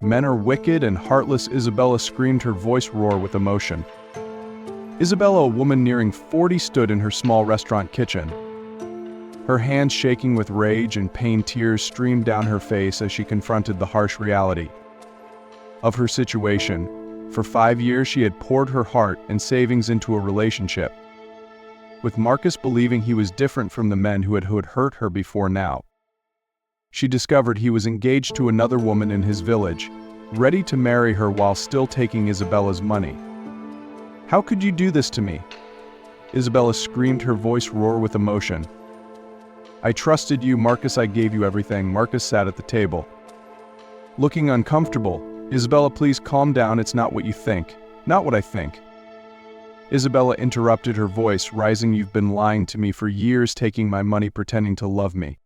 Men are wicked and heartless, Isabella screamed, her voice roar with emotion. Isabella, a woman nearing 40, stood in her small restaurant kitchen. Her hands shaking with rage and pain, tears streamed down her face as she confronted the harsh reality of her situation. For 5 years she had poured her heart and savings into a relationship with Marcus, believing he was different from the men who had hurt her before. Now she discovered he was engaged to another woman in his village, ready to marry her while still taking Isabella's money. "How could you do this to me?" Isabella screamed, her voice roar with emotion. "I trusted you, Marcus. I gave you everything." Marcus sat at the table, looking uncomfortable. "Isabella, please calm down. It's not what you think." "Not what I think." Isabella interrupted, her voice rising. "You've been lying to me for years, taking my money, pretending to love me.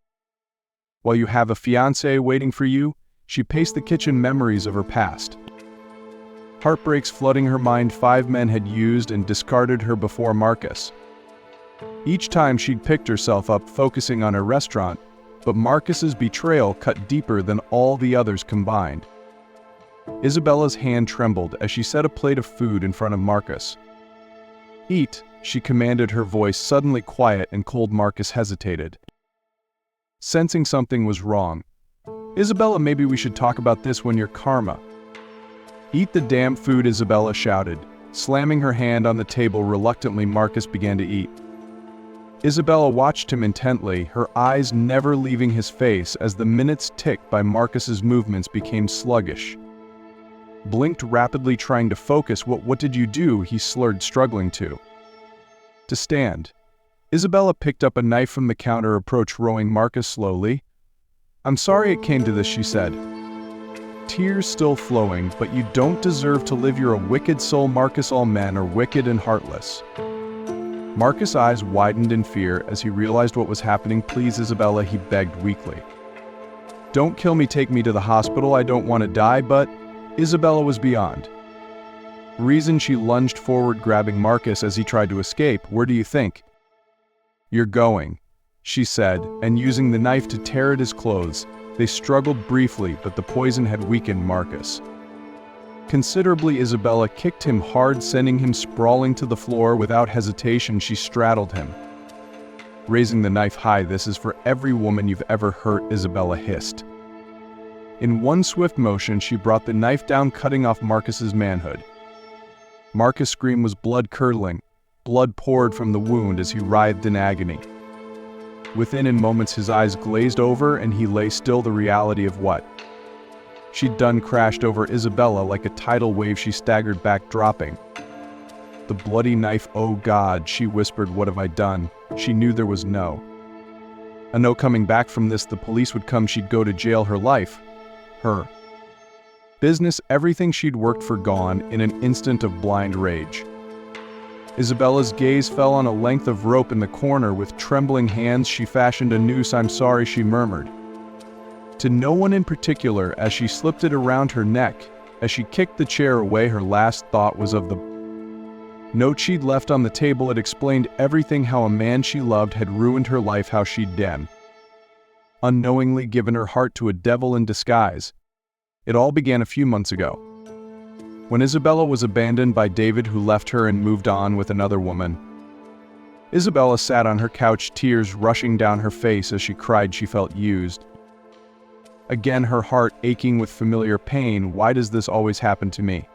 While you have a fiancé waiting for you." She paced the kitchen, memories of her past, heartbreaks flooding her mind. 5 men had used and discarded her before Marcus. Each time she'd picked herself up, focusing on her restaurant, but Marcus's betrayal cut deeper than all the others combined. Isabella's hand trembled as she set a plate of food in front of Marcus. "Eat," she commanded, her voice suddenly quiet and cold. Marcus hesitated, sensing something was wrong. "Isabella, maybe we should talk about this when you're karma." "Eat the damn food," Isabella shouted, slamming her hand on the table. Reluctantly, Marcus began to eat. Isabella watched him intently, her eyes never leaving his face. As the minutes ticked by, Marcus's movements became sluggish. Blinked rapidly, trying to focus. What did you do?" he slurred, struggling to stand. Isabella picked up a knife from the counter, approached, rowing Marcus slowly. "I'm sorry it came to this," she said, tears still flowing, "but you don't deserve to live. You're a wicked soul, Marcus. All men are wicked and heartless." Marcus' eyes widened in fear as he realized what was happening. "Please, Isabella," he begged weakly. "Don't kill me. Take me to the hospital. I don't want to die." But Isabella was beyond reason. She lunged forward, grabbing Marcus as he tried to escape. "Where do you think you're going?" she said, and using the knife to tear at his clothes. They struggled briefly, but the poison had weakened Marcus considerably. Isabella kicked him hard, sending him sprawling to the floor. Without hesitation, she straddled him, raising the knife high. "This is for every woman you've ever hurt," Isabella hissed. In one swift motion, she brought the knife down, cutting off Marcus's manhood. Marcus' scream was blood-curdling. Blood poured from the wound as he writhed in agony. Within moments, his eyes glazed over and he lay still. The reality of what she'd done crashed over Isabella like a tidal wave. She staggered back, dropping the bloody knife. "Oh God," she whispered, "what have I done?" She knew there was no coming back from this. The police would come, she'd go to jail, her life, her business, everything she'd worked for gone in an instant of blind rage. Isabella's gaze fell on a length of rope in the corner. With trembling hands, she fashioned a noose. "I'm sorry," she murmured, to no one in particular, as she slipped it around her neck. As she kicked the chair away, her last thought was of the note she'd left on the table. It explained everything: how a man she loved had ruined her life, how she'd unknowingly given her heart to a devil in disguise. It all began a few months ago, when Isabella was abandoned by David, who left her and moved on with another woman. Isabella sat on her couch, tears rushing down her face as she cried. She felt used again, her heart aching with familiar pain. "Why does this always happen to me?"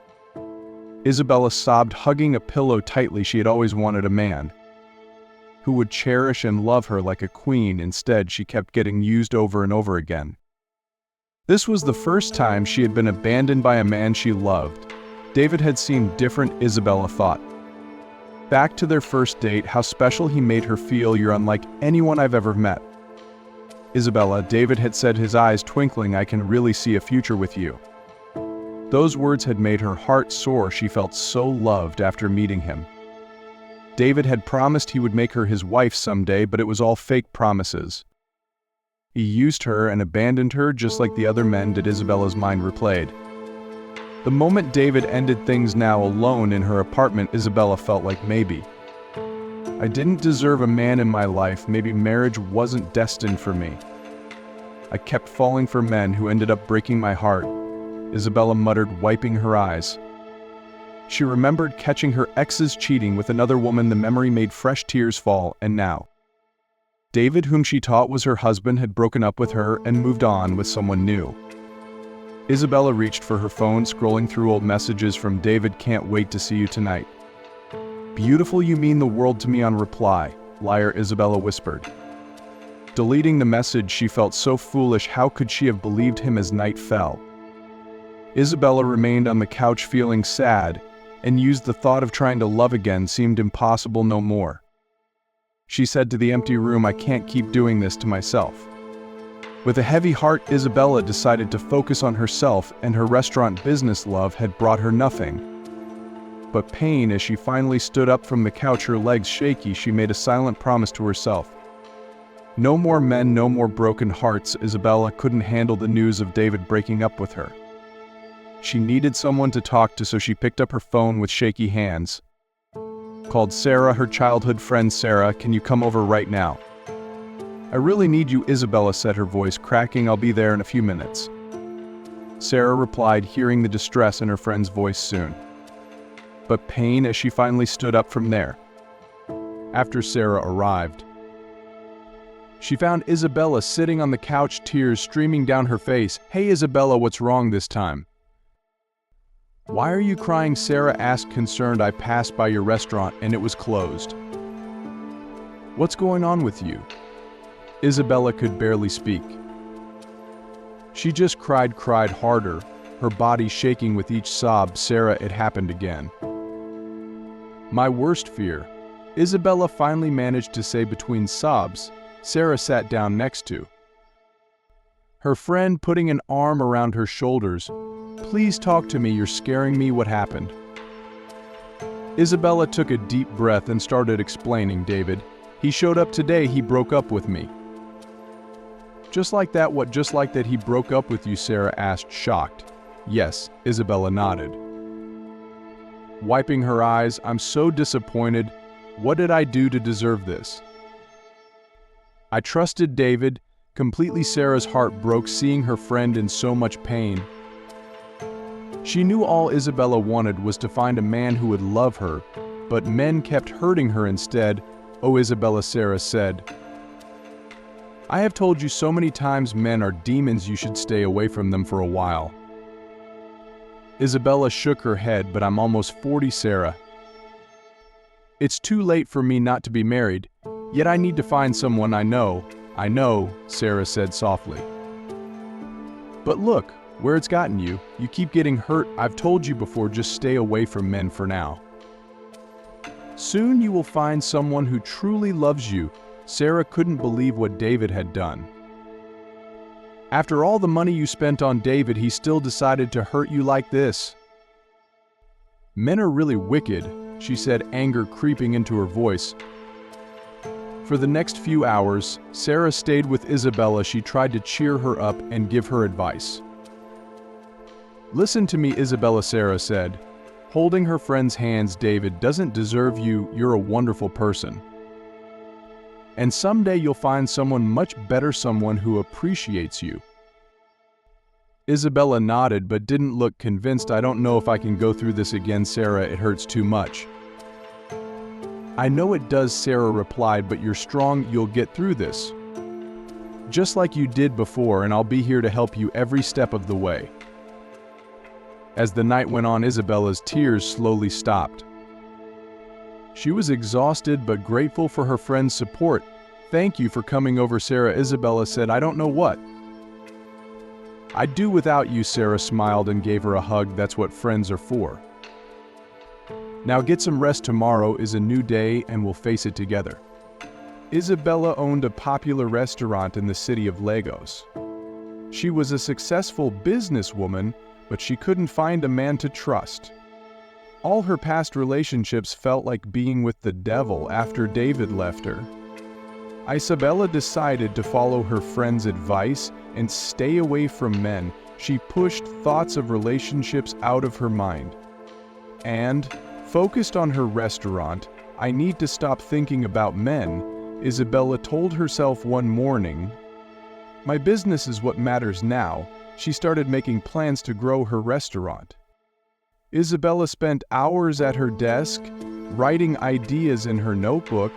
Isabella sobbed, hugging a pillow tightly. She had always wanted a man who would cherish and love her like a queen. Instead, she kept getting used over and over again. This was the first time she had been abandoned by a man she loved. David had seemed different, Isabella thought. Back to their first date, how special he made her feel. "You're unlike anyone I've ever met, Isabella," David had said, his eyes twinkling. "I can really see a future with you." Those words had made her heart soar. She felt so loved after meeting him. David had promised he would make her his wife someday, but it was all fake promises. He used her and abandoned her just like the other men did. Isabella's mind replayed the moment David ended things. Now alone in her apartment, Isabella felt like maybe I didn't deserve a man in my life. Maybe marriage wasn't destined for me. I kept falling for men who ended up breaking my heart. Isabella muttered, wiping her eyes. She remembered catching her ex's cheating with another woman. The memory made fresh tears fall, and now David, whom she thought was her husband, had broken up with her and moved on with someone new. Isabella reached for her phone, scrolling through old messages from David. Can't wait to see you tonight. Beautiful, you mean the world to me. On reply, liar, Isabella whispered. Deleting the message, she felt so foolish. How could she have believed him as night fell? Isabella remained on the couch feeling sad, and used the thought of trying to love again seemed impossible no more. She said to the empty room, I can't keep doing this to myself. With a heavy heart, Isabella decided to focus on herself, and her restaurant business love had brought her nothing but pain. As she finally stood up from the couch, her legs shaky, she made a silent promise to herself. No more men, no more broken hearts. Isabella couldn't handle the news of David breaking up with her. She needed someone to talk to, so she picked up her phone with shaky hands. Called Sarah, her childhood friend. Sarah, can you come over right now? I really need you, Isabella said, her voice cracking. I'll be there in a few minutes. Sarah replied, hearing the distress in her friend's voice. Soon. But pain, as she finally stood up from there. After Sarah arrived, she found Isabella sitting on the couch, tears streaming down her face. Hey Isabella, what's wrong this time? Why are you crying? Sarah asked, concerned. I passed by your restaurant and it was closed. What's going on with you? Isabella could barely speak. She just cried harder, her body shaking with each sob. Sarah, it happened again. My worst fear, Isabella finally managed to say between sobs. Sarah sat down next to her friend, putting an arm around her shoulders. Please talk to me, you're scaring me. What happened? Isabella took a deep breath and started explaining. David, he showed up today, he broke up with me. Just like that? What, just like that he broke up with you? Sarah asked, shocked. Yes, Isabella nodded. Wiping her eyes, I'm so disappointed. What did I do to deserve this? I trusted David completely. Sarah's heart broke seeing her friend in so much pain. She knew all Isabella wanted was to find a man who would love her, but men kept hurting her instead. Oh Isabella, Sarah said. I have told you so many times men are demons, you should stay away from them for a while. Isabella shook her head, but I'm almost 40, Sarah. It's too late for me not to be married, yet I need to find someone. I know, Sarah said softly. But look where it's gotten you. You keep getting hurt. I've told you before, just stay away from men for now. Soon you will find someone who truly loves you. Sarah couldn't believe what David had done. After all the money you spent on David, he still decided to hurt you like this. Men are really wicked, she said, anger creeping into her voice. For the next few hours, Sarah stayed with Isabella. She tried to cheer her up and give her advice. Listen to me, Isabella, Sarah said, holding her friend's hands. David doesn't deserve you. You're a wonderful person. And someday you'll find someone much better, someone who appreciates you. Isabella nodded but didn't look convinced. I don't know if I can go through this again, Sarah. It hurts too much. I know it does, Sarah replied, but you're strong. You'll get through this. Just like you did before, and I'll be here to help you every step of the way. As the night went on, Isabella's tears slowly stopped. She was exhausted but grateful for her friend's support. Thank you for coming over, Sarah. Isabella said, I don't know what I'd do without you. Sarah smiled and gave her a hug. That's what friends are for. Now get some rest. Tomorrow is a new day and we'll face it together. Isabella owned a popular restaurant in the city of Lagos. She was a successful businesswoman, but she couldn't find a man to trust. All her past relationships felt like being with the devil after David left her. Isabella decided to follow her friend's advice and stay away from men. She pushed thoughts of relationships out of her mind and focused on her restaurant. I need to stop thinking about men, Isabella told herself one morning. My business is what matters now. she started making plans to grow her restaurant. Isabella spent hours at her desk, writing ideas in her notebook.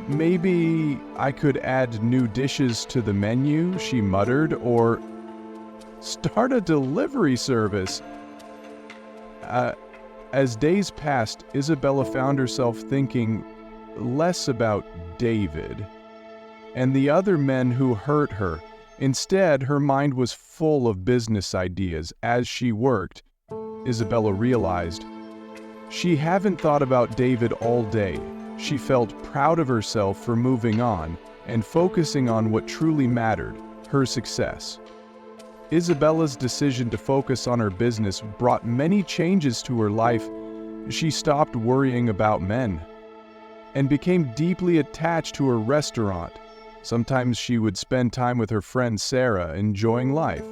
Maybe I could add new dishes to the menu, she muttered, or start a delivery service. As days passed, Isabella found herself thinking less about David and the other men who hurt her. Instead, her mind was full of business ideas. As she worked, Isabella realized she hadn't thought about David all day. She felt proud of herself for moving on and focusing on what truly mattered, her success. Isabella's decision to focus on her business brought many changes to her life. She stopped worrying about men and became deeply attached to her restaurant. Sometimes she would spend time with her friend Sarah, enjoying life.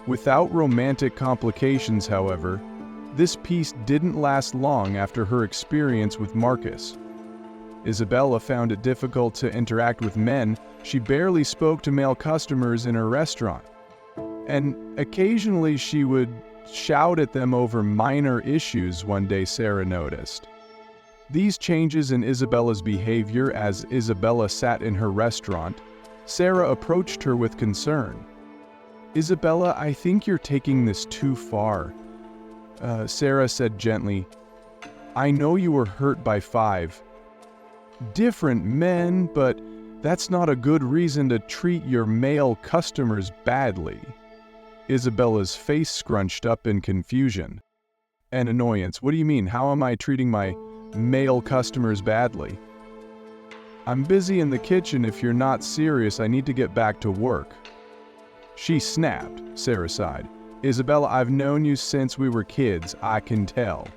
Without romantic complications, however, this peace didn't last long after her experience with Marcus. Isabella found it difficult to interact with men. She barely spoke to male customers in her restaurant, and occasionally she would shout at them over minor issues, one day Sarah noticed. These changes in Isabella's behavior as Isabella sat in her restaurant, Sarah approached her with concern. "Isabella, I think you're taking this too far." Sarah said gently, "I know you were hurt by 5 different men, but that's not a good reason to treat your male customers badly." Isabella's face scrunched up in confusion and annoyance. "What do you mean? How am I treating my male customers badly?" "I'm busy in the kitchen. If you're not serious, I need to get back to work." She snapped. Sarah sighed. "Isabella, I've known you since we were kids. I can tell.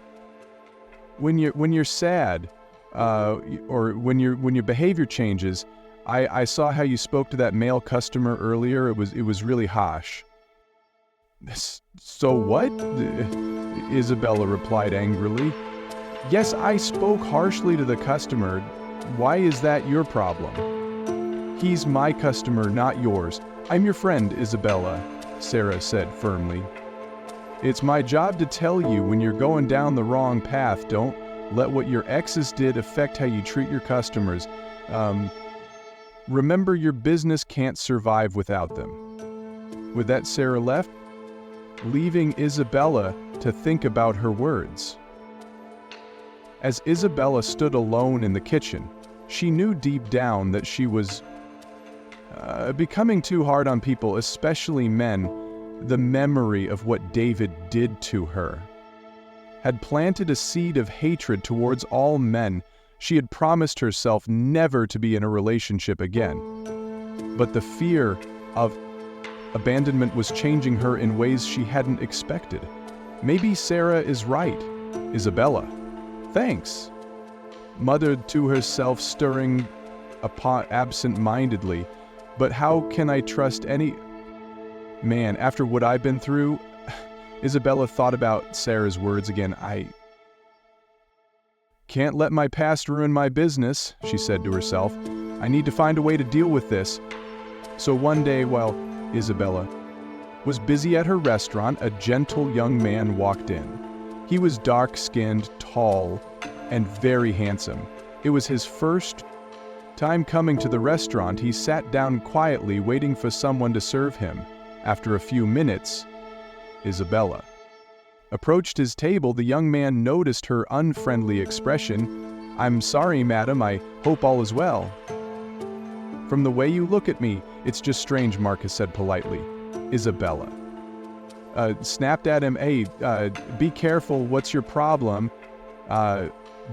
When you're sad, or when your behavior changes, I saw how you spoke to that male customer earlier. It was really harsh." "So what?" Isabella replied angrily. "Yes, I spoke harshly to the customer. Why is that your problem?" "He's my customer, not yours. I'm your friend, Isabella," Sarah said firmly. "It's my job to tell you when you're going down the wrong path. Don't let what your exes did affect how you treat your customers. Remember, your business can't survive without them." With that, Sarah left, leaving Isabella to think about her words. As Isabella stood alone in the kitchen, she knew deep down that she was becoming too hard on people, especially men. The memory of what David did to her had planted a seed of hatred towards all men. She had promised herself never to be in a relationship again. But the fear of abandonment was changing her in ways she hadn't expected. Maybe Sarah is right. "Isabella, thanks," muttered to herself, stirring a pot absent-mindedly. "But how can I trust any man after what I've been through?" Isabella thought about Sarah's words again. "I can't let my past ruin my business," she said to herself. "I need to find a way to deal with this." So one day, while Isabella was busy at her restaurant, a gentle young man walked in. He was dark-skinned, tall, and very handsome. It was his first time coming to the restaurant. He sat down quietly, waiting for someone to serve him. After a few minutes, Isabella approached his table. The young man noticed her unfriendly expression. "I'm sorry, madam. I hope all is well." "From the way you look at me, it's just strange," Marcus said politely. Isabella snapped at him. "Hey, be careful. What's your problem?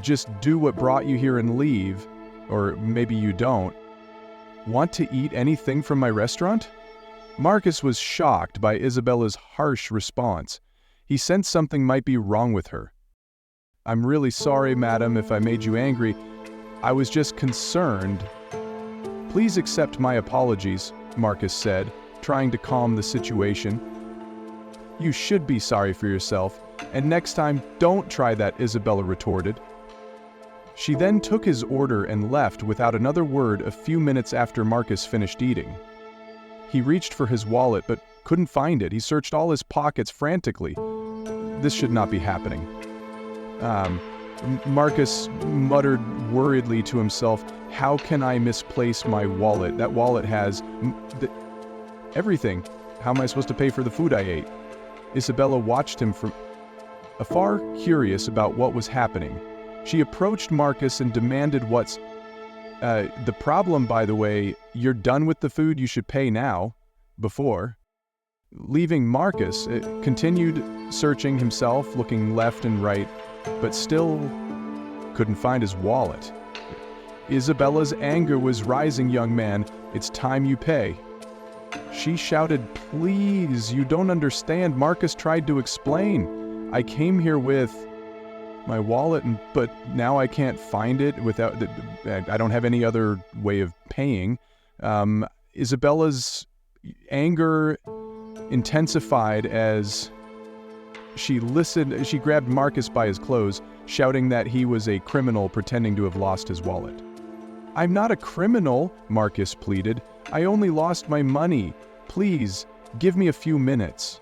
Just do what brought you here and leave. Or maybe you don't. Want to eat anything from my restaurant?" Marcus was shocked by Isabella's harsh response. He sensed something might be wrong with her. "I'm really sorry, madam, if I made you angry. I was just concerned." "Please accept my apologies," Marcus said, trying to calm the situation. "You should be sorry for yourself, and next time, don't try that," Isabella retorted. She then took his order and left without another word. A few minutes after Marcus finished eating, He reached for his wallet but couldn't find it. He searched all his pockets frantically. This should not be happening. Marcus muttered worriedly to himself, "How can I misplace my wallet? That wallet has everything. How am I supposed to pay for the food I ate?" Isabella watched him from afar, curious about what was happening. She approached Marcus and demanded what's the problem, by the way. You're done with the food, you should pay now. Before. Leaving Marcus, continued searching himself, looking left and right, but still couldn't find his wallet. Isabella's anger was rising. "Young man, it's time you pay." She shouted, "Please, you don't understand." Marcus tried to explain. "I came here with my wallet, but now I can't find it without. I don't have any other way of paying." Isabella's anger intensified as she listened. She grabbed Marcus by his clothes, shouting that he was a criminal pretending to have lost his wallet. "I'm not a criminal," Marcus pleaded. "I only lost my money. Please, give me a few minutes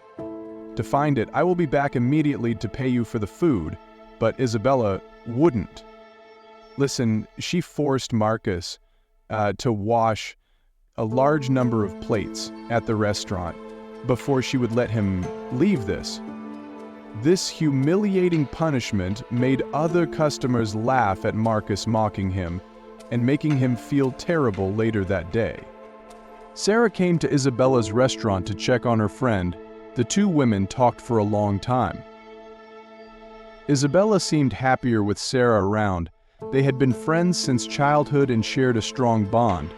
to find it. I will be back immediately to pay you for the food." But Isabella wouldn't. Listen, she forced Marcus to wash a large number of plates at the restaurant before she would let him leave this. This humiliating punishment made other customers laugh at Marcus mocking him and making him feel terrible later that day. Sarah came to Isabella's restaurant to check on her friend. The two women talked for a long time. Isabella seemed happier with Sarah around. They had been friends since childhood and shared a strong bond.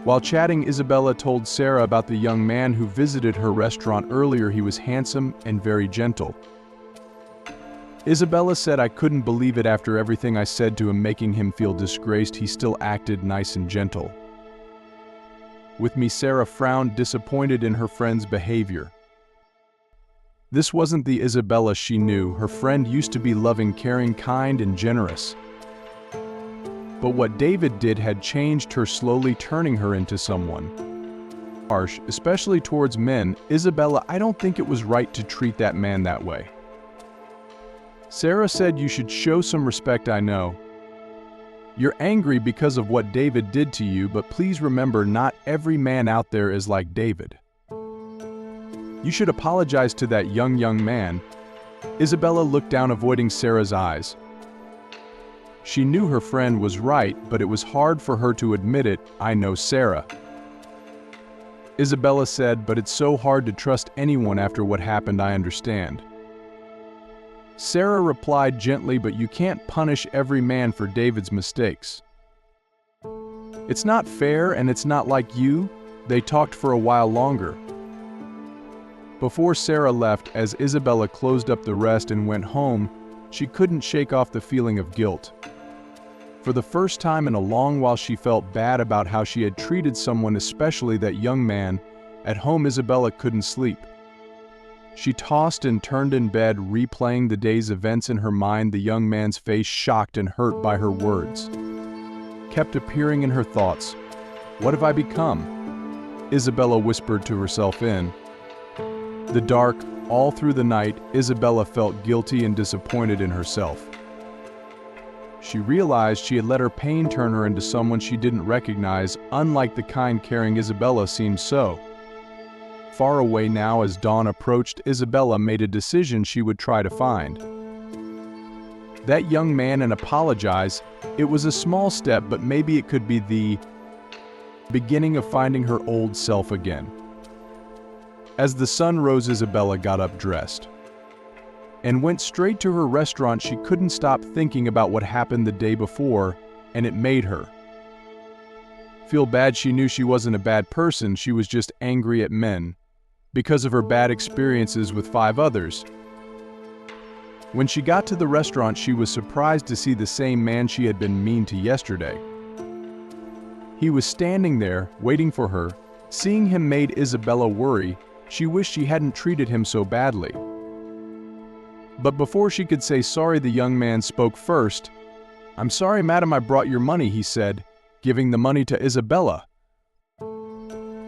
While chatting, Isabella told Sarah about the young man who visited her restaurant earlier. He was handsome and very gentle. Isabella said, "I couldn't believe it after everything I said to him, making him feel disgraced. He still acted nice and gentle with me." Sarah frowned, disappointed in her friend's behavior. This wasn't the Isabella she knew. Her friend used to be loving, caring, kind, and generous. But what David did had changed her, slowly turning her into someone harsh, especially towards men. "Isabella, I don't think it was right to treat that man that way." Sarah said, "You should show some respect. I know you're angry because of what David did to you, but please remember, not every man out there is like David. You should apologize to that young man." Isabella looked down, avoiding Sarah's eyes. She knew her friend was right, but it was hard for her to admit it. "I know, Sarah." Isabella said, "But it's so hard to trust anyone after what happened. I understand." Sarah replied gently, "But you can't punish every man for David's mistakes. It's not fair, and it's not like you." They talked for a while longer. Before Sarah left, as Isabella closed up the rest and went home, she couldn't shake off the feeling of guilt. For the first time in a long while, she felt bad about how she had treated someone, especially that young man. At home, Isabella couldn't sleep. She tossed and turned in bed, replaying the day's events in her mind. The young man's face, shocked and hurt by her words, kept appearing in her thoughts. "What have I become?" Isabella whispered to herself in the dark. All through the night, Isabella felt guilty and disappointed in herself. She realized she had let her pain turn her into someone she didn't recognize. Unlike the kind, caring Isabella seemed so far away now. As dawn approached, Isabella made a decision she would try to find that young man and apologize. It was a small step, but maybe it could be the beginning of finding her old self again. As the sun rose, Isabella got up, dressed, and went straight to her restaurant. She couldn't stop thinking about what happened the day before, and it made her feel bad. She knew she wasn't a bad person. She was just angry at men because of her bad experiences with 5 others. When she got to the restaurant, she was surprised to see the same man she had been mean to yesterday. He was standing there, waiting for her. Seeing him made Isabella worry. She wished she hadn't treated him so badly. But before she could say sorry, the young man spoke first. "I'm sorry, madam, I brought your money," he said, giving the money to Isabella.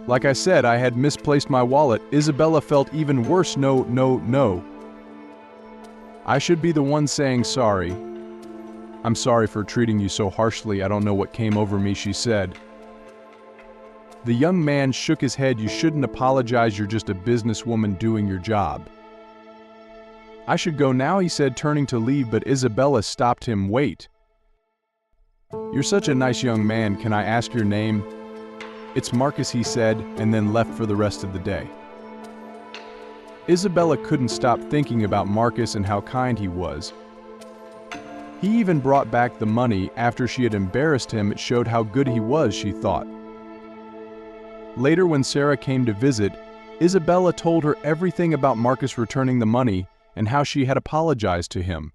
Like I said, I had misplaced my wallet. Isabella felt even worse. No, no, no. I should be the one saying sorry. I'm sorry for treating you so harshly. I don't know what came over me, she said. The young man shook his head. You shouldn't apologize. You're just a businesswoman doing your job. I should go now, he said, turning to leave, but Isabella stopped him. Wait. You're such a nice young man. Can I ask your name? It's Marcus, he said, and then left for the rest of the day. Isabella couldn't stop thinking about Marcus and how kind he was. He even brought back the money after she had embarrassed him. It showed how good he was, she thought. Later, when Sarah came to visit, Isabella told her everything about Marcus returning the money and how she had apologized to him.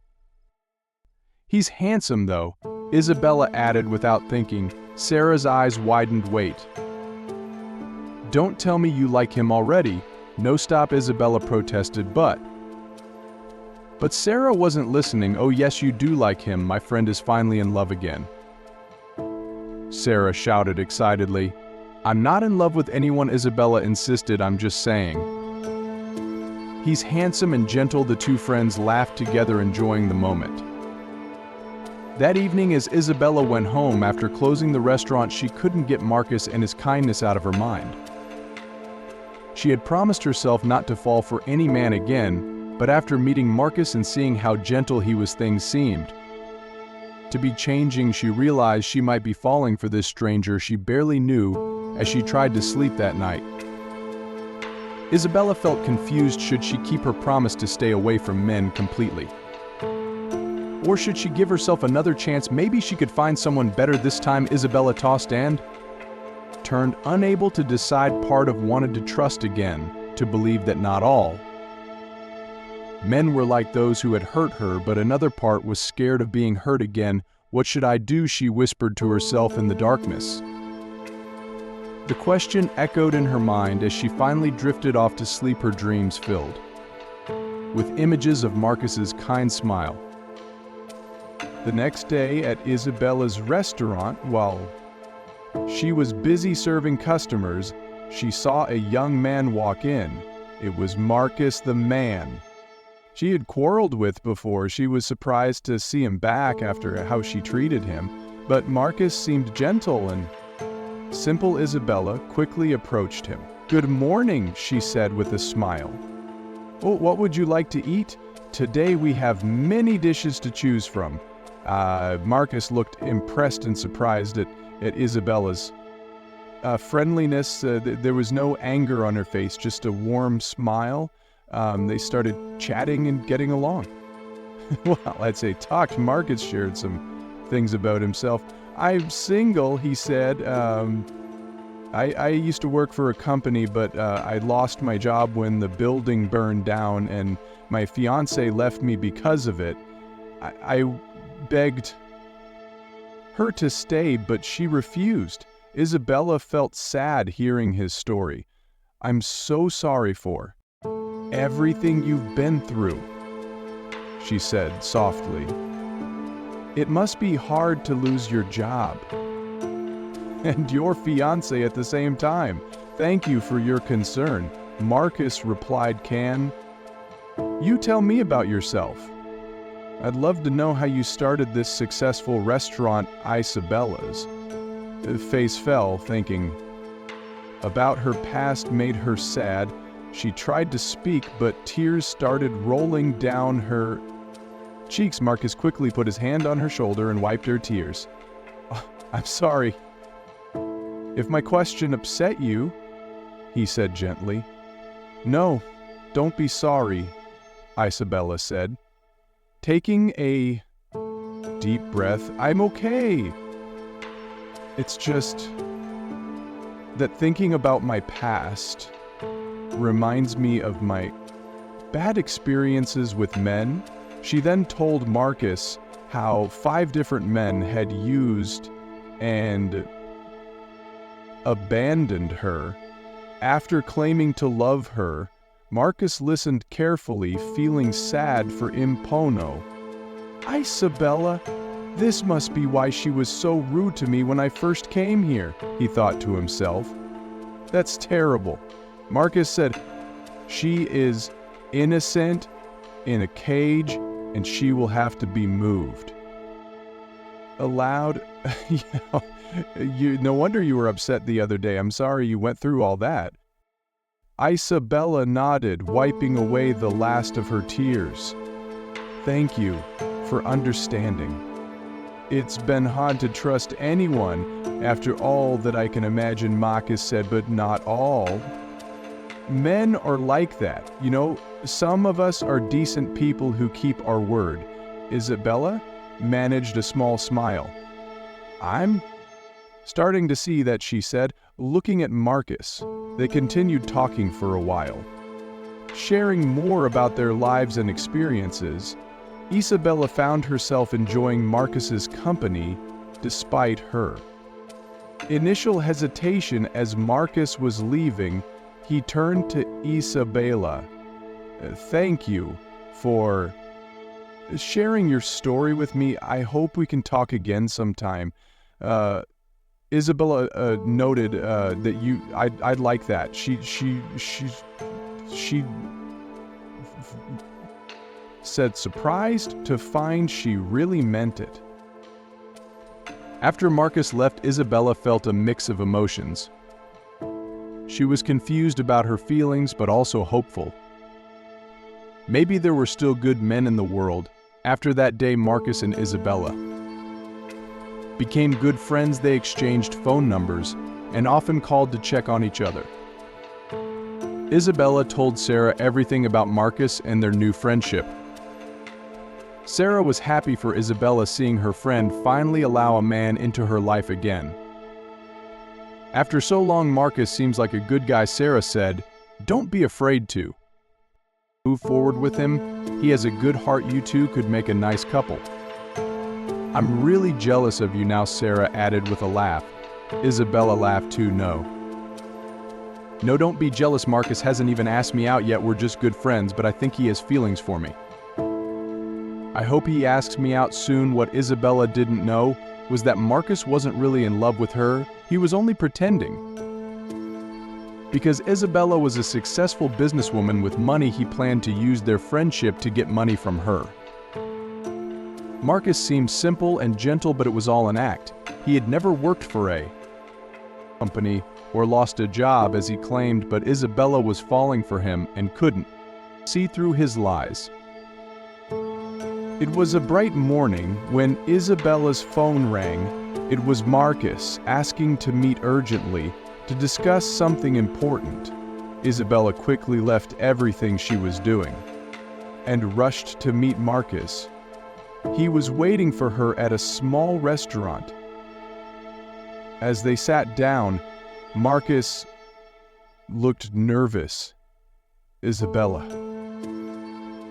He's handsome, though, Isabella added without thinking. Sarah's eyes widened. Wait. Don't tell me you like him already. No, stop, Isabella protested, but Sarah wasn't listening. Oh yes, you do like him. My friend is finally in love again. Sarah shouted excitedly. I'm not in love with anyone, Isabella insisted. I'm just saying. He's handsome and gentle. The two friends laughed together, enjoying the moment. That evening, as Isabella went home after closing the restaurant, she couldn't get Marcus and his kindness out of her mind. She had promised herself not to fall for any man again, but after meeting Marcus and seeing how gentle he was, things seemed to be changing. She realized she might be falling for this stranger she barely knew as she tried to sleep that night. Isabella felt confused. Should she keep her promise to stay away from men completely? Or should she give herself another chance? Maybe she could find someone better this time. Isabella tossed and turned, unable to decide. Part of wanted to trust again, to believe that not all men were like those who had hurt her, but another part was scared of being hurt again. What should I do? She whispered to herself in the darkness. The question echoed in her mind as she finally drifted off to sleep, her dreams filled with images of Marcus's kind smile. The next day at Isabella's restaurant, while she was busy serving customers, she saw a young man walk in. It was Marcus, the man she had quarreled with before. She was surprised to see him back after how she treated him, but Marcus seemed gentle and simple. Isabella quickly approached him. Good morning, she said with a smile. Oh, what would you like to eat? Today we have many dishes to choose from. Marcus looked impressed and surprised at Isabella's friendliness. There was no anger on her face, just a warm smile. They started chatting and getting along. Well, I'd say talked. Marcus shared some things about himself. I'm single, he said. I used to work for a company, but I lost my job when the building burned down, and my fiancé left me because of it. I begged her to stay, but she refused. Isabella felt sad hearing his story. I'm so sorry for everything you've been through, she said softly. It must be hard to lose your job and your fiancé at the same time. Thank you for your concern, Marcus replied. Can you tell me about yourself? I'd love to know how you started this successful restaurant. Isabella's face fell. Thinking about her past made her sad. She tried to speak, but tears started rolling down her cheeks. Marcus quickly put his hand on her shoulder and wiped her tears. Oh, I'm sorry if my question upset you, he said gently. No, don't be sorry, Isabella said, taking a deep breath. I'm okay. It's just that thinking about my past reminds me of my bad experiences with men. She then told Marcus how 5 different men had used and abandoned her. After claiming to love her, Marcus listened carefully, feeling sad for Impono. Isabella, this must be why she was so rude to me when I first came here, he thought to himself. That's terrible. Marcus said, she is innocent in a cage and she will have to be moved. Aloud, no wonder you were upset the other day. I'm sorry you went through all that. Isabella nodded, wiping away the last of her tears. Thank you for understanding. It's been hard to trust anyone after all that I can imagine Marcus said, but not all. Men are like that. You know, some of us are decent people who keep our word. Isabella managed a small smile. I'm starting to see that, she said, looking at Marcus. They continued talking for a while, sharing more about their lives and experiences. Isabella found herself enjoying Marcus's company despite her. Initial hesitation as Marcus was leaving, he turned to Isabella. Thank you for sharing your story with me. I hope we can talk again sometime. Isabella noted that I'd like that. She said, surprised to find she really meant it. After Marcus left, Isabella felt a mix of emotions. She was confused about her feelings, but also hopeful. Maybe there were still good men in the world. After that day, Marcus and Isabella became good friends. They exchanged phone numbers and often called to check on each other. Isabella told Sarah everything about Marcus and their new friendship. Sarah was happy for Isabella, seeing her friend finally allow a man into her life again. After so long, Marcus seems like a good guy, Sarah said. Don't be afraid to move forward with him. He has a good heart. You two could make a nice couple. I'm really jealous of you now, Sarah added with a laugh. Isabella laughed too. No, don't be jealous. Marcus hasn't even asked me out yet. We're just good friends, but I think he has feelings for me. I hope he asks me out soon. What Isabella didn't know was that Marcus wasn't really in love with her. He was only pretending. Because Isabella was a successful businesswoman with money, he planned to use their friendship to get money from her. Marcus seemed simple and gentle, but it was all an act. He had never worked for a company or lost a job as he claimed, but Isabella was falling for him and couldn't see through his lies. It was a bright morning when Isabella's phone rang. It was Marcus asking to meet urgently to discuss something important. Isabella quickly left everything she was doing and rushed to meet Marcus. He was waiting for her at a small restaurant. As they sat down, Marcus looked nervous. Isabella,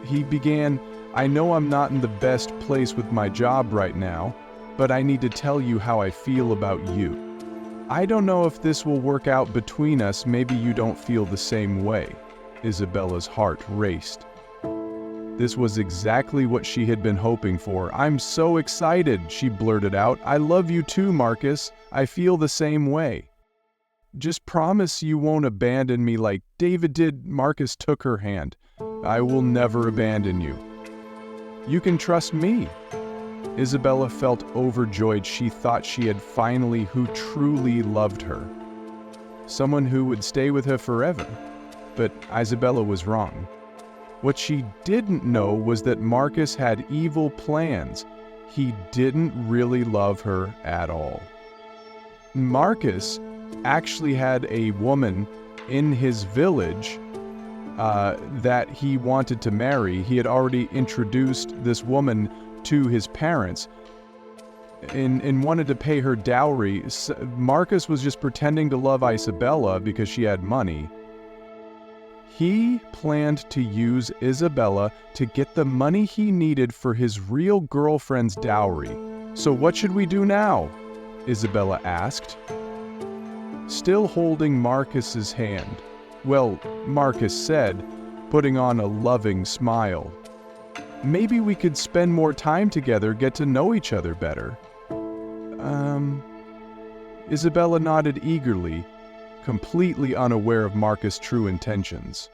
he began, I know I'm not in the best place with my job right now, but I need to tell you how I feel about you. I don't know if this will work out between us. Maybe you don't feel the same way. Isabella's heart raced. This was exactly what she had been hoping for. I'm so excited, she blurted out. I love you too, Marcus. I feel the same way. Just promise you won't abandon me like David did. Marcus took her hand. I will never abandon you. You can trust me. Isabella felt overjoyed. She thought she had finally who truly loved her. Someone who would stay with her forever. But Isabella was wrong. What she didn't know was that Marcus had evil plans. He didn't really love her at all. Marcus actually had a woman in his village that he wanted to marry. He had already introduced this woman to his parents and wanted to pay her dowry. Marcus was just pretending to love Isabella because she had money. He planned to use Isabella to get the money he needed for his real girlfriend's dowry. So what should we do now? Isabella asked, still holding Marcus's hand. Well, Marcus said, putting on a loving smile. Maybe we could spend more time together, get to know each other better. Isabella nodded eagerly. completely unaware of Marcus' true intentions.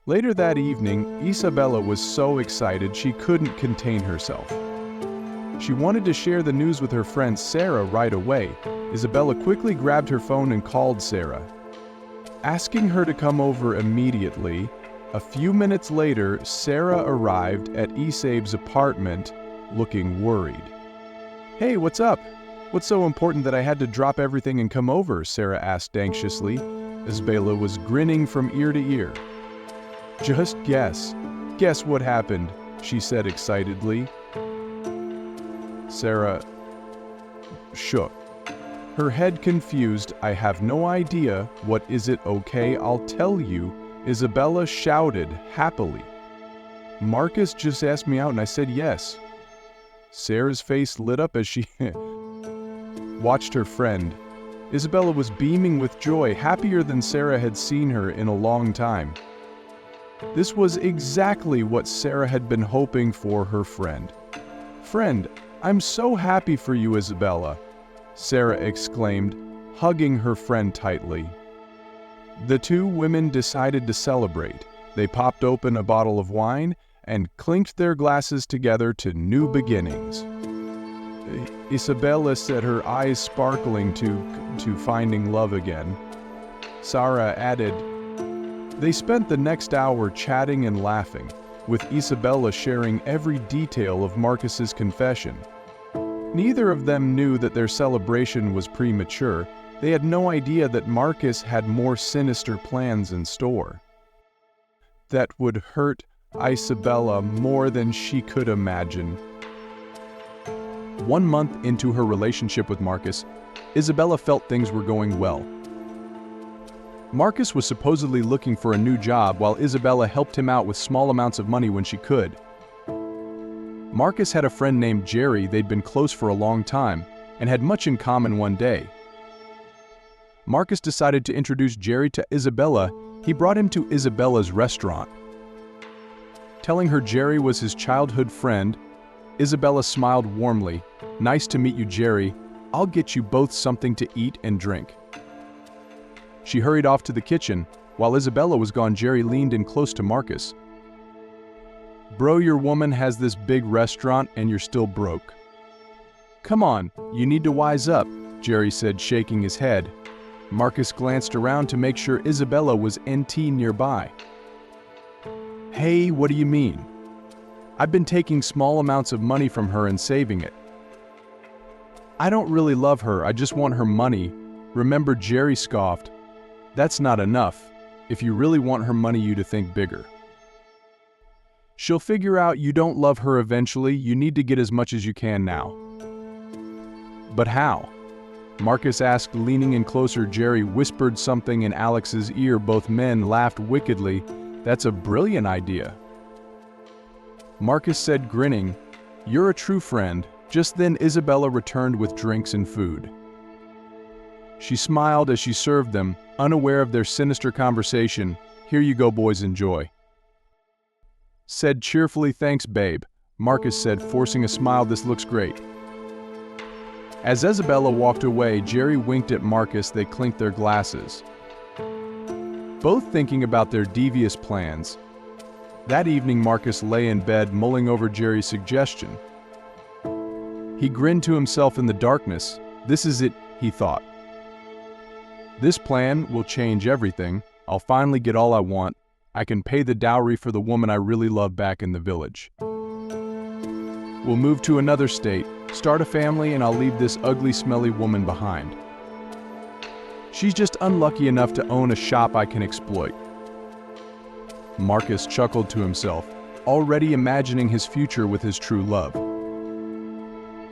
Later that evening, Isabella was so excited she couldn't contain herself. She wanted to share the news with her friend Sarah right away. Isabella quickly grabbed her phone and called Sarah, asking her to come over immediately. A few minutes later, Sarah arrived at Isabe's apartment, looking worried. "Hey, what's up? What's so important that I had to drop everything and come over?" Sarah asked anxiously. Isabella was grinning from ear to ear. "Just guess. Guess what happened," she said excitedly. Sarah shook, her head confused. "I have no idea. What is it? Okay, I'll tell you," Isabella shouted happily. "Marcus just asked me out and I said yes." Sarah's face lit up as she watched her friend. Isabella was beaming with joy, happier than Sarah had seen her in a long time. This was exactly what Sarah had been hoping for her friend. "Friend, I'm so happy for you, Isabella," Sarah exclaimed, hugging her friend tightly. The two women decided to celebrate. They popped open a bottle of wine and clinked their glasses together to new beginnings. Isabella said, her eyes sparkling to finding love again. Sarah added, they spent the next hour chatting and laughing, with Isabella sharing every detail of Marcus's confession. Neither of them knew that their celebration was premature. They had no idea that Marcus had more sinister plans in store that would hurt Isabella more than she could imagine. 1 month into her relationship with Marcus, Isabella felt things were going well. Marcus was supposedly looking for a new job while Isabella helped him out with small amounts of money when she could. Marcus had a friend named Jerry. They'd been close for a long time and had much in common. One day, Marcus decided to introduce Jerry to Isabella. He brought him to Isabella's restaurant. Telling her Jerry was his childhood friend, Isabella smiled warmly. "Nice to meet you, Jerry. I'll get you both something to eat and drink." She hurried off to the kitchen. While Isabella was gone, Jerry leaned in close to Marcus. "Bro, your woman has this big restaurant and you're still broke. Come on, you need to wise up," Jerry said, shaking his head. Marcus glanced around to make sure Isabella was NT nearby. "Hey, what do you mean? I've been taking small amounts of money from her and saving it. I don't really love her, I just want her money." Remember, Jerry scoffed. "That's not enough. If you really want her money, you to think bigger. She'll figure out you don't love her eventually. You need to get as much as you can now." "But how?" Marcus asked, leaning in closer. Jerry whispered something in Alex's ear. Both men laughed wickedly. "That's a brilliant idea." Marcus said, grinning, "You're a true friend." Just then Isabella returned with drinks and food. She smiled as she served them, unaware of their sinister conversation. "Here you go, boys, enjoy." Said cheerfully, "Thanks, babe." Marcus said, forcing a smile, "This looks great." As Isabella walked away, Jerry winked at Marcus. They clinked their glasses, both thinking about their devious plans. That evening, Marcus lay in bed, mulling over Jerry's suggestion. He grinned to himself in the darkness. "This is it," he thought. "This plan will change everything. I'll finally get all I want. I can pay the dowry for the woman I really love back in the village. We'll move to another state, start a family, and I'll leave this ugly, smelly woman behind. She's just unlucky enough to own a shop I can exploit." Marcus chuckled to himself, already imagining his future with his true love.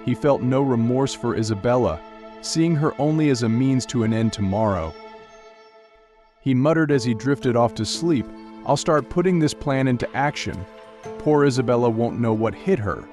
He felt no remorse for Isabella, seeing her only as a means to an end tomorrow. He muttered as he drifted off to sleep, "I'll start putting this plan into action. Poor Isabella won't know what hit her."